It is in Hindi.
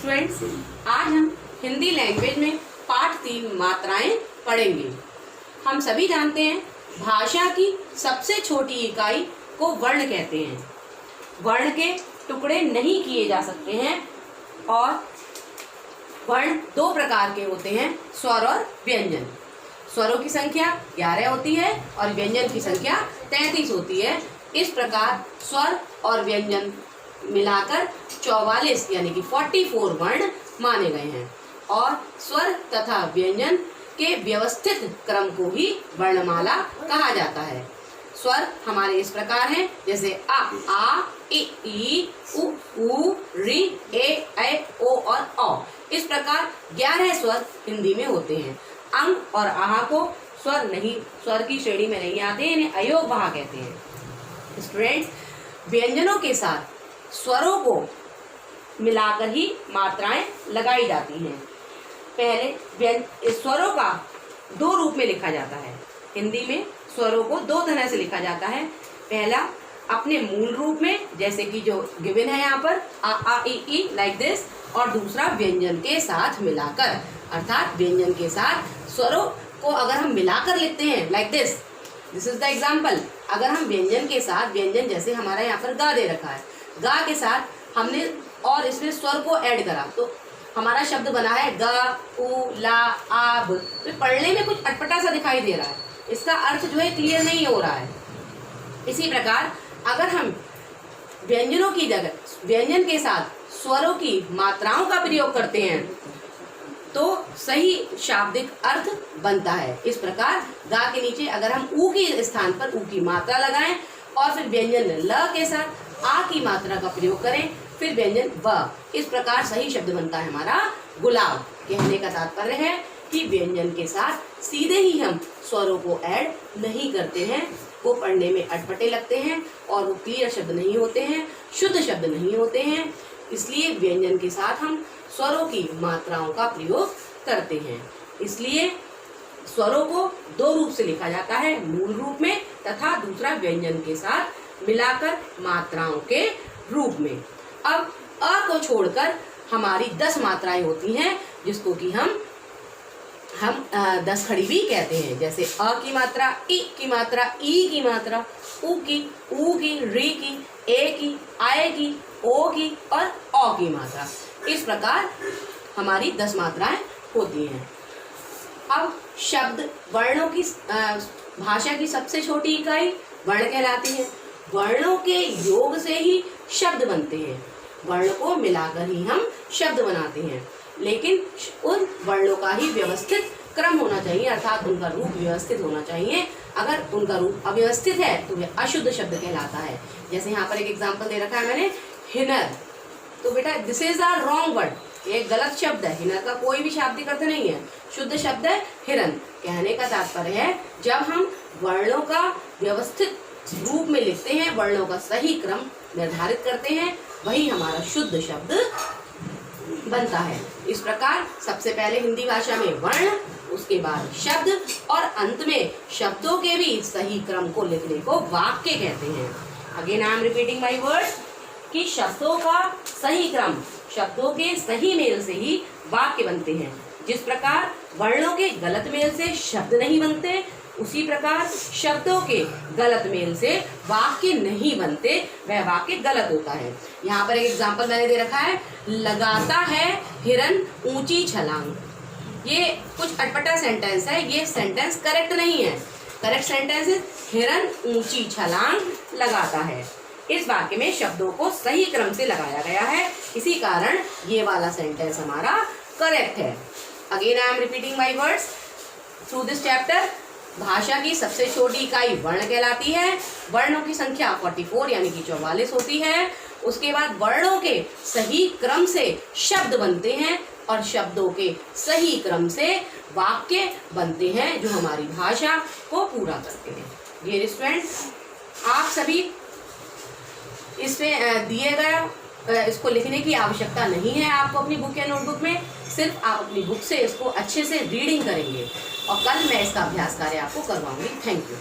स्टूडेंट्स, आज हम हिंदी लैंग्वेज में पाठ 3 मात्राएं पढ़ेंगे। हम सभी जानते हैं भाषा की सबसे छोटी इकाई को वर्ण कहते हैं। वर्ण के टुकड़े नहीं किए जा सकते हैं और वर्ण 2 प्रकार के होते हैं, स्वर और व्यंजन। स्वरों की संख्या 11 होती है और व्यंजन की संख्या 33 होती है। इस प्रकार स्वर और व्यंजन मिलाकर 44 यानी कि 44 वर्ण माने गए हैं और स्वर तथा व्यंजन के व्यवस्थित क्रम को ही वर्णमाला कहा जाता है। स्वर हमारे इस प्रकार हैं, जैसे आ, ई, उ, री, ए, ओ और औ। इस प्रकार 11 स्वर हिंदी में होते हैं। अंग और आहा को स्वर की श्रेणी में नहीं आते, इन्हें अयोगवाह कहते हैं। स्टूडेंट्स, व्यंजनों के साथ स्वरों को मिलाकर ही मात्राएं लगाई जाती हैं। पहले स्वरों का 2 रूप में लिखा जाता है। हिंदी में स्वरों को 2 तरह से लिखा जाता है। पहला अपने मूल रूप में, जैसे कि जो गिवन है यहाँ पर आ, ई लाइक दिस, और दूसरा व्यंजन के साथ मिलाकर, अर्थात व्यंजन के साथ स्वरों को अगर हम मिलाकर लिखते हैं like this is the example. अगर हम व्यंजन के साथ, व्यंजन जैसे हमारा यहाँ पर गा दे रखा है, गा के साथ हमने और इसमें स्वर को ऐड करा तो हमारा शब्द बना है ग, उ, ला, आब। तो पढ़ने में कुछ अटपटा सा दिखाई दे रहा है, इसका अर्थ जो है क्लियर नहीं हो रहा है। इसी प्रकार अगर हम व्यंजनों की जगह व्यंजन के साथ स्वरों की मात्राओं का प्रयोग करते हैं तो सही शाब्दिक अर्थ बनता है। इस प्रकार गा के नीचे अगर हम ऊ के स्थान पर ऊ की मात्रा लगाएं और फिर व्यंजन ल के साथ आ की मात्रा का प्रयोग करें, फिर व्यंजन व, इस प्रकार सही शब्द बनता है हमारा गुलाब। कहने का तात्पर्य है कि व्यंजन के साथ सीधे ही हम स्वरों को ऐड नहीं करते हैं, वो पढ़ने में अटपटे लगते हैं और वो क्लियर शब्द नहीं होते हैं, शुद्ध शब्द नहीं होते हैं। इसलिए व्यंजन के साथ हम स्वरों की मात्राओं का प्रयोग करते हैं। इसलिए स्वरों को 2 रूप से लिखा जाता है, मूल रूप में तथा दूसरा व्यंजन के साथ मिलाकर मात्राओं के रूप में। अब अ को छोड़कर हमारी 10 मात्राएं होती हैं, जिसको कि हम 10 खड़ी भी कहते हैं। जैसे अ की मात्रा, इ की मात्रा, ई की मात्रा, उ की, री की, ए की, आए की, ओ की और औ की मात्रा। इस प्रकार हमारी 10 मात्राएं होती हैं। अब शब्द वर्णों की भाषा की सबसे छोटी इकाई वर्ण कहलाती है। वर्णों के योग से ही शब्द बनते हैं। वर्ण को मिलाकर ही हम शब्द बनाते हैं, लेकिन उन वर्णों का ही व्यवस्थित क्रम होना चाहिए, अर्थात उनका रूप व्यवस्थित होना चाहिए। अगर उनका रूप अव्यवस्थित है तो वह अशुद्ध शब्द कहलाता है। जैसे यहाँ पर एक एग्जाम्पल दे रखा है मैंने, हिनर। तो बेटा this is a wrong word, ये गलत शब्द है। हिनर का कोई भी शाब्दिक अर्थ नहीं है, शुद्ध शब्द है हिरन। कहने का तात्पर्य है जब हम वर्णों का व्यवस्थित रूप में लिखते हैं, वर्णों का सही क्रम निर्धारित करते हैं, वही हमारा शुद्ध शब्द बनता है। इस प्रकार सबसे पहले हिंदी भाषा में वर्ण, उसके बाद शब्द और अंत में शब्दों के भी सही क्रम को लिखने को वाक्य कहते हैं। Again I am repeating my words कि शब्दों का सही क्रम, शब्दों के सही मेल से ही वाक्य बनते हैं। जिस प्रकार वर्णों के गलत मेल से शब्द नहीं बनते, उसी प्रकार शब्दों के गलत मेल से वाक्य नहीं बनते, वह वाक्य गलत होता है। यहाँ पर एक एग्जाम्पल मैंने दे रखा है, लगाता है हिरन ऊंची छलांग। ये कुछ अटपटा सेंटेंस है, ये सेंटेंस करेक्ट नहीं है। करेक्ट सेंटेंस है हिरन ऊंची छलांग लगाता है। इस वाक्य में शब्दों को सही क्रम से लगाया गया है, इसी कारण ये वाला सेंटेंस हमारा करेक्ट है। Again I am repeating my words through this chapter. भाषा की सबसे छोटी इकाई वर्ण कहलाती है। वर्णों की संख्या 44 यानी कि 44 होती है। उसके बाद वर्णों के सही क्रम से शब्द बनते हैं और शब्दों के सही क्रम से वाक्य बनते हैं, जो हमारी भाषा को पूरा करते हैं। डियर स्टूडेंट्स, आप सभी इसमें दिए गए इसको लिखने की आवश्यकता नहीं है आपको अपनी बुक या नोटबुक में। सिर्फ आप अपनी बुक से इसको अच्छे से रीडिंग करेंगे और कल मैं इसका अभ्यास कार्य आपको करवाऊंगी। Thank you.